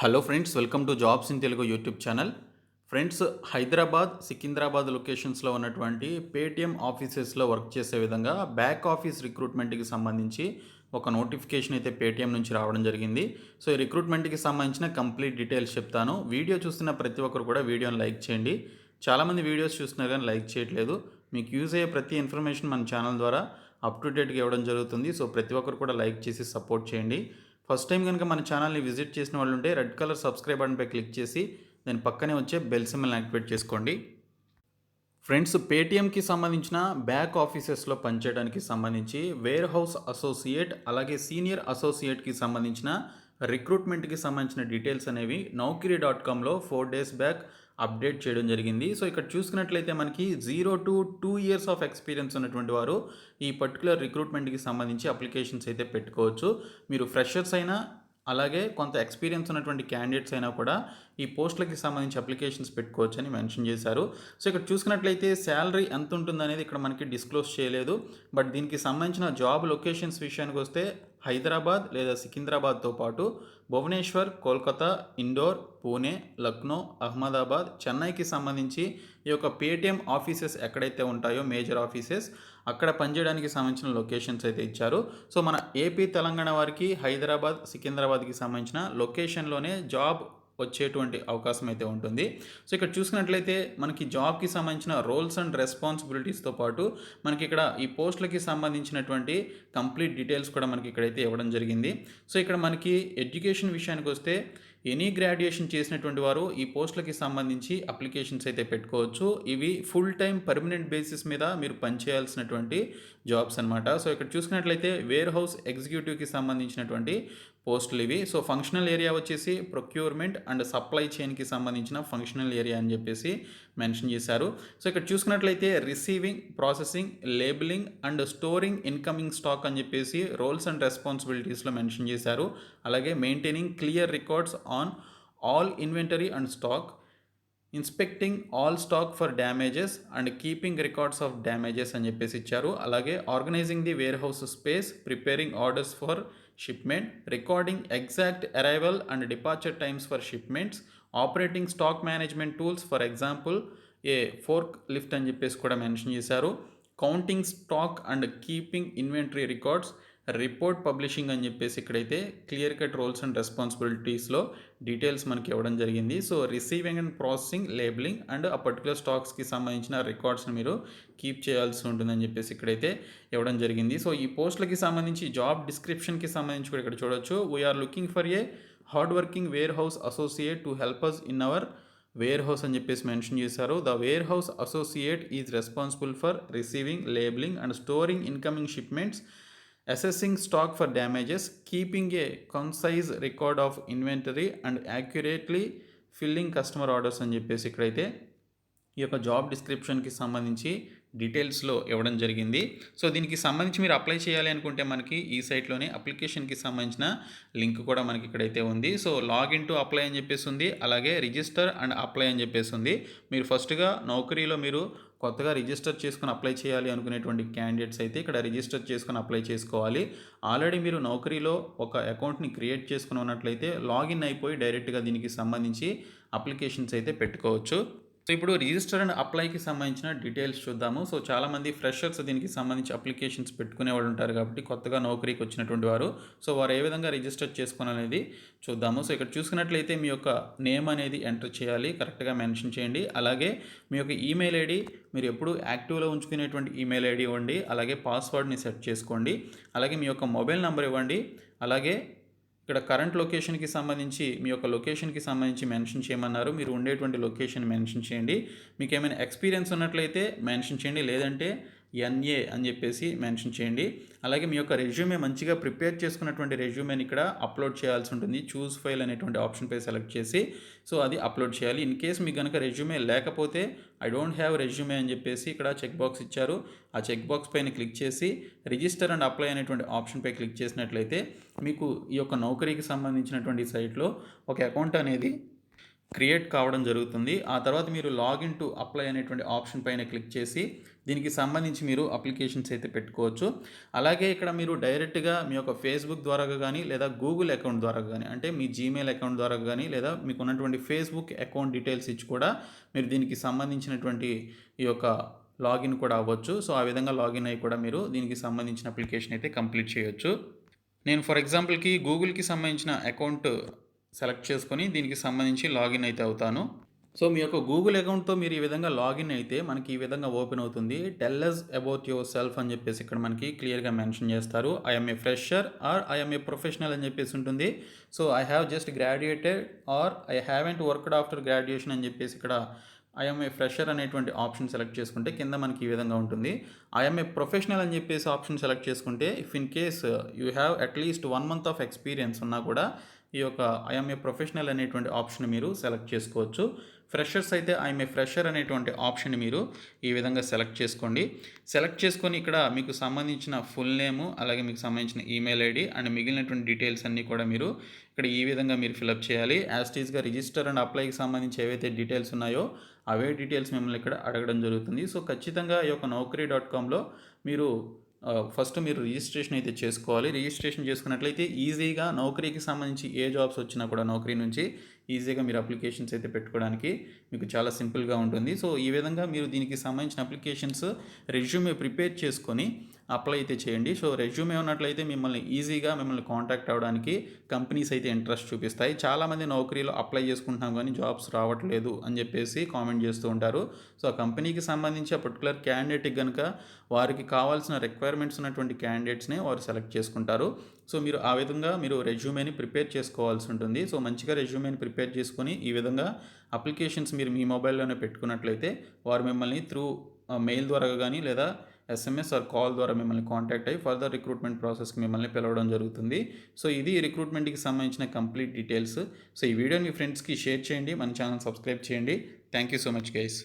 Hello friends, welcome to jobs in Telugu YouTube channel. Friends, Hyderabad, Secunderabad లొకేషన్స్లో ఉన్నటువంటి Paytm ఆఫీసెస్లో work చేసే విధంగా బ్యాక్ ఆఫీస్ రిక్రూట్మెంట్కి సంబంధించి ఒక నోటిఫికేషన్ అయితే పేటీఎం నుంచి రావడం జరిగింది. సో ఈ రిక్రూట్మెంట్కి సంబంధించిన కంప్లీట్ డీటెయిల్స్ చెప్తాను. వీడియో చూస్తున్న ప్రతి ఒక్కరు కూడా వీడియోని లైక్ చేయండి. చాలామంది వీడియోస్ చూస్తున్నారు కానీ లైక్ చేయట్లేదు. మీకు యూజ్ అయ్యే ప్రతి ఇన్ఫర్మేషన్ మన ఛానల్ ద్వారా అప్ టు డేట్గా ఇవ్వడం జరుగుతుంది. సో ప్రతి ఒక్కరు కూడా లైక్ చేసి సపోర్ట్ చేయండి. ఫస్ట్ టైం కనుక మన ఛానల్ని విజిట్ చేసిన వాళ్ళు ఉంటే రెడ్ కలర్ సబ్స్క్రైబ్ బటన్పై క్లిక్ చేసి దాని పక్కనే వచ్చే బెల్ సింబల్ని యాక్టివేట్ చేసుకోండి. ఫ్రెండ్స్, పేటీఎంకి సంబంధించిన బ్యాక్ ఆఫీసెస్లో పనిచేయడానికి సంబంధించి వేర్ హౌస్ అసోసియేట్ అలాగే సీనియర్ అసోసియేట్కి సంబంధించిన రిక్రూట్మెంట్కి సంబంధించిన డీటెయిల్స్ అనేవి నౌకరీ.comలో 4 డేస్ బ్యాక్ అప్డేట్ చేయడం జరిగింది. సో ఇక్కడ చూసుకున్నట్లయితే మనకి 0 to 2 years ఆఫ్ ఎక్స్పీరియన్స్ ఉన్నటువంటి వారు ఈ పర్టికులర్ రిక్రూట్మెంట్కి సంబంధించి అప్లికేషన్స్ అయితే పెట్టుకోవచ్చు. మీరు ఫ్రెషర్స్ అయినా అలాగే కొంత ఎక్స్పీరియన్స్ ఉన్నటువంటి క్యాండిడేట్స్ అయినా కూడా ఈ పోస్టులకి సంబంధించి అప్లికేషన్స్ పెట్టుకోవచ్చు అని మెన్షన్ చేశారు. సో ఇక్కడ చూసుకున్నట్లయితే శాలరీ ఎంత ఉంటుందనేది ఇక్కడ మనకి డిస్క్లోజ్ చేయలేదు. బట్ దీనికి సంబంధించిన జాబ్ లొకేషన్స్ విషయానికి వస్తే హైదరాబాద్ లేదా సికింద్రాబాద్తో పాటు భువనేశ్వర్, కోల్కతా, ఇండోర్, పూణే, లక్నో, అహ్మదాబాద్, చెన్నైకి సంబంధించి ఈ యొక్క పేటీఎం ఆఫీసెస్ ఎక్కడైతే ఉంటాయో మేజర్ ఆఫీసెస్ అక్కడ పనిచేయడానికి సంబంధించిన లొకేషన్స్ అయితే ఇచ్చారు. సో మన ఏపీ, తెలంగాణ వారికి హైదరాబాద్, సికింద్రాబాద్కి సంబంధించిన లొకేషన్లోనే జాబ్ వచ్చేటువంటి అవకాశం అయితే ఉంటుంది. సో ఇక్కడ చూసుకున్నట్లయితే మనకి జాబ్కి సంబంధించిన రోల్స్ అండ్ రెస్పాన్సిబిలిటీస్తో పాటు మనకి ఇక్కడ ఈ పోస్టులకి సంబంధించినటువంటి కంప్లీట్ డీటెయిల్స్ కూడా మనకి ఇక్కడైతే ఇవ్వడం జరిగింది. సో ఇక్కడ మనకి ఎడ్యుకేషన్ విషయానికి వస్తే ఎనీ గ్రాడ్యుయేషన్ చేసినటువంటి వారు ఈ పోస్టులకి సంబంధించి అప్లికేషన్స్ అయితే పెట్టుకోవచ్చు. ఇవి ఫుల్ టైం పర్మనెంట్ బేసిస్ మీద మీరు పనిచేయాల్సినటువంటి జాబ్స్ అనమాట. సో ఇక్కడ చూసుకున్నట్లయితే వేర్ హౌస్ ఎగ్జిక్యూటివ్కి సంబంధించినటువంటి పోస్టులు ఇవి. సో ఫంక్షనల్ ఏరియా వచ్చేసి ప్రొక్యూర్మెంట్ అండ్ సప్లై చైన్కి సంబంధించిన ఫంక్షనల్ ఏరియా అని చెప్పేసి మెన్షన్ చేశారు. సో ఇక్కడ చూసుకున్నట్లయితే receiving, processing, labelling and storing incoming stock అని చెప్పేసి రోల్స్ అండ్ రెస్పాన్సిబిలిటీస్లో మెన్షన్ చేశారు. అలాగే maintaining clear records on all inventory and stock, inspecting all stock for damages and keeping records of damages అని చెప్పేసి ఇచ్చారు. అలాగే organising the warehouse space, preparing orders for shipment, recording exact arrival and departure times for shipments, operating stock management tools for example a forklift అని చెప్పేసి కూడా mention చేశారు. Counting stock and keeping inventory records, report publishing అని చెప్పేసి ఇక్కడైతే clear cut roles and రెస్పాన్సిబిలిటీస్లో details మనకి ఇవ్వడం జరిగింది. So receiving and processing, labelling and ఆ పర్టికులర్ స్టాక్స్కి సంబంధించిన రికార్డ్స్ని మీరు కీప్ చేయాల్సి ఉంటుందని చెప్పేసి ఇక్కడైతే ఇవ్వడం జరిగింది. సో ఈ పోస్టులకి సంబంధించి జాబ్ డిస్క్రిప్షన్కి సంబంధించి కూడా ఇక్కడ చూడొచ్చు. We're looking for a hard working warehouse associate to help us in our warehouse అని చెప్పేసి మెన్షన్ చేశారు. The warehouse associate is responsible for receiving, labelling and storing incoming shipments, assessing stock for damages, keeping a concise record of inventory and accurately filling customer orders అని చెప్పేసి ఇక్కడైతే ఈ యొక్క job డిస్క్రిప్షన్కి సంబంధించి డీటెయిల్స్లో ఇవ్వడం జరిగింది. సో దీనికి సంబంధించి మీరు అప్లై చేయాలి అనుకుంటే మనకి ఈ సైట్లోనే అప్లికేషన్కి సంబంధించిన లింక్ కూడా మనకి ఇక్కడైతే ఉంది. సో లాగిన్ టు అప్లై అని చెప్పేసి ఉంది, అలాగే రిజిస్టర్ అండ్ అప్లై అని చెప్పేసి ఉంది. మీరు ఫస్ట్గా నౌకరీలో మీరు కొత్తగా రిజిస్టర్ చేసుకుని అప్లై చేయాలి అనుకునేటువంటి క్యాండిడేట్స్ అయితే ఇక్కడ రిజిస్టర్ చేసుకుని అప్లై చేసుకోవాలి. ఆల్రెడీ మీరు నౌకరీలో ఒక అకౌంట్ని క్రియేట్ చేసుకుని ఉన్నట్లయితే లాగిన్ అయిపోయి డైరెక్ట్గా దీనికి సంబంధించి అప్లికేషన్స్ అయితే పెట్టుకోవచ్చు. సో ఇప్పుడు రిజిస్టర్ అండ్ అప్లైకి సంబంధించిన డీటెయిల్స్ చూద్దాము. సో చాలామంది ఫ్రెషర్స్ దీనికి సంబంధించి అప్లికేషన్స్ పెట్టుకునే వాళ్ళు ఉంటారు కాబట్టి కొత్తగా నౌకరీకి వచ్చినటువంటి వారు, సో వారు ఏ విధంగా రిజిస్టర్ చేసుకోవాలనేది చూద్దాము. సో ఇక్కడ చూసుకున్నట్లయితే మీ యొక్క నేమ్ అనేది ఎంటర్ చేయాలి, కరెక్ట్గా మెన్షన్ చేయండి. అలాగే మీ యొక్క ఈమెయిల్ ఐడి మీరు ఎప్పుడు యాక్టివ్లో ఉంచుకునేటువంటి ఈమెయిల్ ఐడి ఇవ్వండి. అలాగే పాస్వర్డ్ని సెట్ చేసుకోండి. అలాగే మీ యొక్క మొబైల్ నెంబర్ ఇవ్వండి. అలాగే ఇక్కడ కరెంట్ లొకేషన్కి సంబంధించి మీ యొక్క లొకేషన్కి సంబంధించి మెన్షన్ చేయమన్నారు. మీరు ఉండేటువంటి లొకేషన్ మెన్షన్ చేయండి. మీకు ఏమైనా ఎక్స్పీరియన్స్ ఉన్నట్లయితే మెన్షన్ చేయండి, లేదంటే ఎన్ఏ అని చెప్పేసి మెన్షన్ చేయండి. అలాగే మీ యొక్క రెజ్యూమే మంచిగా ప్రిపేర్ చేసుకున్నటువంటి రెజ్యూమేని ఇక్కడ అప్లోడ్ చేయాల్సి ఉంటుంది. చూస్ ఫైల్ అనేటువంటి ఆప్షన్పై సెలెక్ట్ చేసి సో అది అప్లోడ్ చేయాలి. ఇన్ కేస్ మీకు కనుక రెజ్యూమే లేకపోతే ఐ డోంట్ హ్యావ్ రెజ్యూమే అని చెప్పేసి ఇక్కడ చెక్ బాక్స్ ఇచ్చారు. ఆ చెక్ బాక్స్ పైన క్లిక్ చేసి రిజిస్టర్ అండ్ అప్లై అనేటువంటి ఆప్షన్పై క్లిక్ చేసినట్లయితే మీకు ఈ యొక్క నౌకరీకి సంబంధించినటువంటి సైట్లో ఒక అకౌంట్ అనేది క్రియేట్ కావడం జరుగుతుంది. ఆ తర్వాత మీరు లాగిన్ టు అప్లై అనేటువంటి ఆప్షన్ పైన క్లిక్ చేసి దీనికి సంబంధించి మీరు అప్లికేషన్స్ అయితే పెట్టుకోవచ్చు. అలాగే ఇక్కడ మీరు డైరెక్ట్‌గా మీ యొక్క ఫేస్‌బుక్ ద్వారా గానీ, లేదా గూగుల్ అకౌంట్ ద్వారా గానీ, అంటే మీ జీమెయిల్ అకౌంట్ ద్వారా గానీ, లేదా మీకున్నటువంటి ఫేస్‌బుక్ అకౌంట్ డీటెయిల్స్ ఇచ్చి కూడా మీరు దీనికి సంబంధించినటువంటి ఈ యొక్క లాగిన్ కూడా అవ్వచ్చు. సో, ఆ విధంగా లాగిన్ అయ్యి కూడా మీరు దీనికి సంబంధించిన అప్లికేషన్ అయితే కంప్లీట్ చేయొచ్చు. నేను ఫర్ ఎగ్జాంపుల్‌కి గూగుల్‌కి సంబంధించిన అకౌంట్ సెలెక్ట్ చేసుకొని దీనికి సంబంధించి లాగిన్ అయితే అవుతాను. సో, మీ యొక్క గూగుల్ అకౌంట్‌తో మీరు ఈ విధంగా లాగిన్ అయితే మనకి ఈ విధంగా ఓపెన్ అవుతుంది. Tell us about yourself అని చెప్పేసి ఇక్కడ మనకి క్లియర్‌గా మెన్షన్ చేస్తారు. I am a fresher or I am a professional అని చెప్పేసి ఉంటుంది. So, I have just graduated or I haven't worked after graduation అని చెప్పేసి ఇక్కడ ఐ యామ్ ఏ ఫ్రెషర్ అనేటువంటి ఆప్షన్ సెలెక్ట్ చేసుకుంటే కింద మనకి ఈ విధంగా ఉంటుంది. ఐ యామ్ ఏ ప్రొఫెషనల్ అని చెప్పేసి ఆప్షన్ సెలెక్ట్ చేసుకుంటే if in case you have at least 1 month of experience ఉన్నా కూడా ఈ యొక్క ఐ యామ్ ఏ ప్రొఫెషనల్ అనేటువంటి ఆప్షన్ మీరు సెలెక్ట్ చేసుకోవచ్చు. ఫ్రెషర్స్ అయితే ఐ యామ్ ఏ ఫ్రెషర్ అనేటువంటి ఆప్షన్ మీరు ఈ విధంగా సెలెక్ట్ చేసుకోండి. సెలెక్ట్ చేసుకొని ఇక్కడ మీకు సంబంధించిన ఫుల్ నేము, అలాగే మీకు సంబంధించిన ఈమెయిల్ ఐడీ అండ్ మిగిలినటువంటి డీటెయిల్స్ అన్నీ కూడా మీరు ఇక్కడ ఈ విధంగా మీరు ఫిలప్ చేయాలి. యాజ్ ఇట్ ఈస్‌గా రిజిస్టర్ అండ్ అప్లైకి సంబంధించి ఏవైతే డీటెయిల్స్ ఉన్నాయో అవే డీటెయిల్స్ మిమ్మల్ని ఇక్కడ అడగడం జరుగుతుంది. సో, ఖచ్చితంగా ఈ యొక్క naukri.comలో మీరు ఫస్ట్ మీరు రిజిస్ట్రేషన్ అయితే చేసుకోవాలి. రిజిస్ట్రేషన్ చేసుకున్నట్లయితే ఈజీగా నౌకరీకి సంబంధించి ఏ జాబ్స్ వచ్చినా కూడా నౌకరీ నుంచి ఈజీగా మీరు అప్లికేషన్స్ అయితే పెట్టుకోవడానికి మీకు చాలా సింపుల్‌గా ఉంటుంది. సో, ఈ విధంగా మీరు దీనికి సంబంధించిన అప్లికేషన్స్ రెజ్యూమే ప్రిపేర్ చేసుకొని అప్లై అయితే చేయండి. సో, రెజ్యూమే ఉన్నట్లయితే మిమ్మల్ని కాంటాక్ట్ అవ్వడానికి కంపెనీస్ అయితే ఇంట్రెస్ట్ చూపిస్తాయి. చాలామంది నౌకరీలో అప్లై చేసుకుంటున్నాం కానీ జాబ్స్ రావట్లేదు అని చెప్పేసి కామెంట్ చేస్తూ ఉంటారు. సో, ఆ కంపెనీకి సంబంధించి ఆ పర్టికులర్ క్యాండిడేట్‌కి గనుక వారికి కావాల్సిన రిక్వైర్మెంట్స్ ఉన్నటువంటి క్యాండిడేట్స్‌నే వారు సెలెక్ట్ చేసుకుంటారు. సో, మీరు ఆ విధంగా మీరు రెజ్యూమేని ప్రిపేర్ చేసుకోవాల్సి ఉంటుంది. సో, మంచిగా రెజ్యూమేని ప్రిపేర్ చేసుకొని ఈ విధంగా అప్లికేషన్స్ మీరు మీ మొబైల్‌లోనే పెట్టుకున్నట్లయితే వారు మిమ్మల్ని త్రూ మెయిల్ ద్వారా గానీ, లేదా ఎస్ఎంఎస్ ఆర్ కాల్ ద్వారా మిమ్మల్ని కాంటాక్ట్ అయ్యి ఫర్దర్ రిక్రూట్మెంట్ ప్రాసెస్‌కి మిమ్మల్ని పిలవడం జరుగుతుంది. సో, ఇది రిక్రూట్మెంట్‌కి సంబంధించిన కంప్లీట్ డీటెయిల్స్. సో, ఈ వీడియోని మీ ఫ్రెండ్స్‌కి షేర్ చేయండి. మన ఛానల్ సబ్స్క్రైబ్ చేయండి. Thank you so much guys.